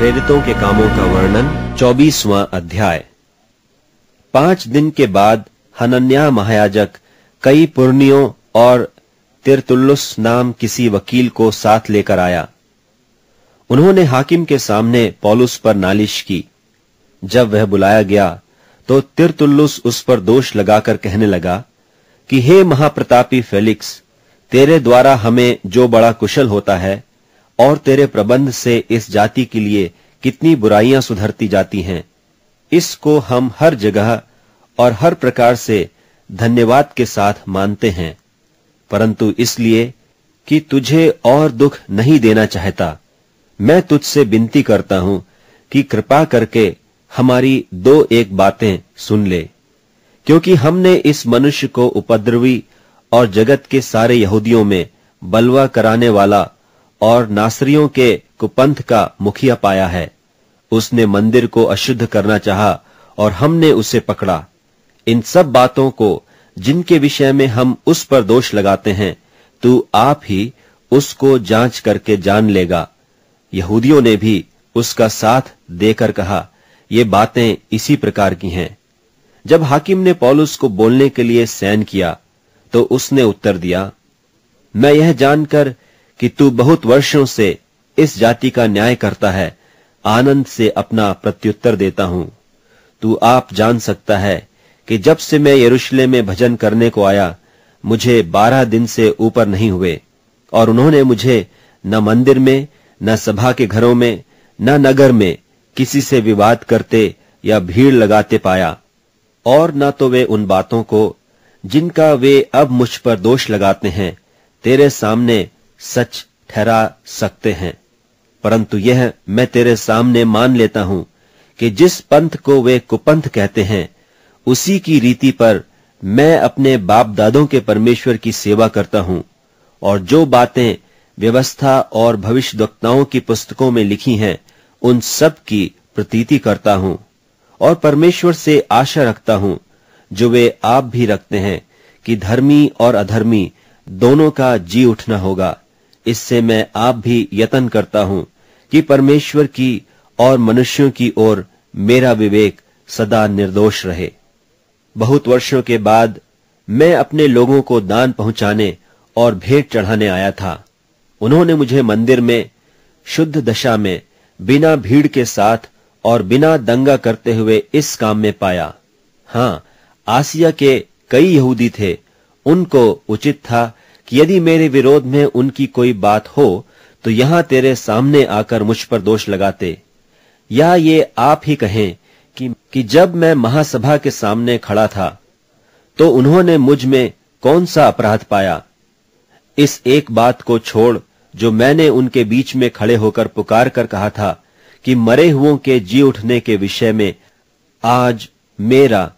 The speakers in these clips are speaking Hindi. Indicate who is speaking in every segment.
Speaker 1: प्रेरितों के कामों का वर्णन 24वां अध्याय। 5 दिन के बाद हनन्याह महायाजक कई पुरनियों और तिरतुल्लुस नाम किसी वकील को साथ लेकर आया। उन्होंने हाकिम के सामने पौलुस पर नालिश की। जब वह बुलाया गया तो तिरतुल्लुस उस पर दोष लगाकर कहने लगा कि हे महाप्रतापी फेलिक्स, तेरे द्वारा हमें जो बड़ा कुशल होता है और तेरे प्रबंध से इस जाति के लिए कितनी बुराइयां सुधरती जाती हैं, इसको हम हर जगह और हर प्रकार से धन्यवाद के साथ मानते हैं, परंतु इसलिए कि तुझे और दुख नहीं देना चाहता, मैं तुझसे विनती करता हूं कि कृपा करके हमारी 2-1 बातें सुन ले, क्योंकि हमने इस मनुष्य को उपद्रवी और जगत के सारे यहूदियों में बलवा कराने वाला और नासरियों के कुपंथ का मुखिया पाया है। उसने मंदिर को अशुद्ध करना चाहा और हमने उसे पकड़ा। इन सब बातों को जिनके विषय में हम उस पर दोष लगाते हैं, तू आप ही उसको जांच करके जान लेगा। यहूदियों ने भी उसका साथ देकर कहा, ये बातें इसी प्रकार की हैं। जब हाकिम ने पौलुस को बोलने के लिए सैन किया तो उसने उत्तर दिया, मैं यह जानकर कि तू बहुत वर्षों से इस जाति का न्याय करता है, आनंद से अपना प्रत्युत्तर देता हूं। तू आप जान सकता है कि जब से मैं यरूशलेम में भजन करने को आया, मुझे 12 दिन से ऊपर नहीं हुए, और उन्होंने मुझे न मंदिर में, न सभा के घरों में, न नगर में किसी से विवाद करते या भीड़ लगाते पाया, और न तो वे उन बातों को जिनका वे अब मुझ पर दोष लगाते हैं तेरे सामने सच ठहरा सकते हैं। परंतु यह मैं तेरे सामने मान लेता हूं कि जिस पंथ को वे कुपंथ कहते हैं, उसी की रीति पर मैं अपने बाप दादों के परमेश्वर की सेवा करता हूं, और जो बातें व्यवस्था और भविष्यद्वक्ताओं की पुस्तकों में लिखी हैं, उन सब की प्रतीति करता हूं, और परमेश्वर से आशा रखता हूं, जो वे आप भी रखते हैं, कि धर्मी और अधर्मी दोनों का जी उठना होगा। इससे मैं आप भी यत्न करता हूं कि परमेश्वर की और मनुष्यों की ओर मेरा विवेक सदा निर्दोष रहे। बहुत वर्षों के बाद मैं अपने लोगों को दान पहुंचाने और भेंट चढ़ाने आया था। उन्होंने मुझे मंदिर में शुद्ध दशा में बिना भीड़ के साथ और बिना दंगा करते हुए इस काम में पाया। हां, आसिया के कई यहूदी थे। उनको उचित था कि यदि मेरे विरोध में उनकी कोई बात हो तो यहां तेरे सामने आकर मुझ पर दोष लगाते, या ये आप ही कहें कि जब मैं महासभा के सामने खड़ा था तो उन्होंने मुझ में कौन सा अपराध पाया। इस एक बात को छोड़ जो मैंने उनके बीच में खड़े होकर पुकार कर कहा था कि मरे हुओं के जी उठने के विषय में आज मेरा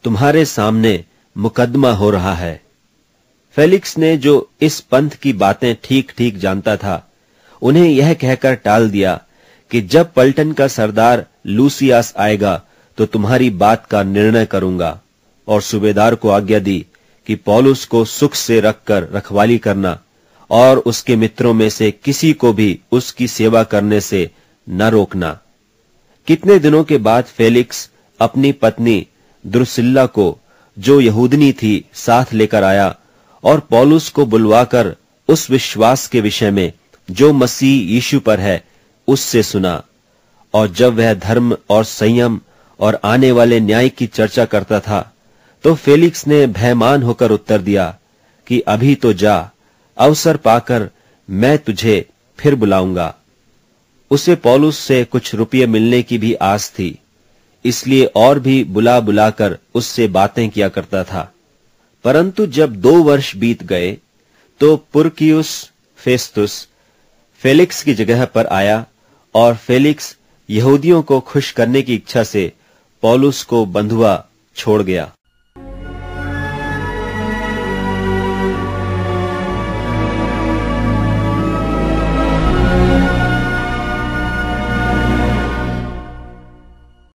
Speaker 1: तुम्हारे सामने मुकदमा हो रहा है। फेलिक्स ने, जो इस पंथ की बातें ठीक ठीक जानता था, उन्हें यह कहकर टाल दिया कि जब पलटन का सरदार लूसियास आएगा तो तुम्हारी बात का निर्णय करूंगा, और सूबेदार को आज्ञा दी कि पौलुस को सुख से रखकर रखवाली करना और उसके मित्रों में से किसी को भी उसकी सेवा करने से न रोकना। कितने दिनों के बाद फेलिक्स अपनी पत्नी द्रुसिल्ला को, जो यहूदनी थी, साथ लेकर आया और पौलुस को बुलवाकर उस विश्वास के विषय में जो मसीह यीशु पर है उससे सुना। और जब वह धर्म और संयम और आने वाले न्याय की चर्चा करता था तो फेलिक्स ने भयमान होकर उत्तर दिया कि अभी तो जा, अवसर पाकर मैं तुझे फिर बुलाऊंगा। उसे पौलुस से कुछ रुपये मिलने की भी आस थी, इसलिए और भी बुला बुलाकर उससे बातें किया करता था। परंतु जब 2 वर्ष बीत गए तो पुरकियुस फेस्तुस फेलिक्स की जगह पर आया, और फेलिक्स यहूदियों को खुश करने की इच्छा से पौलुस को बंधुआ छोड़ गया।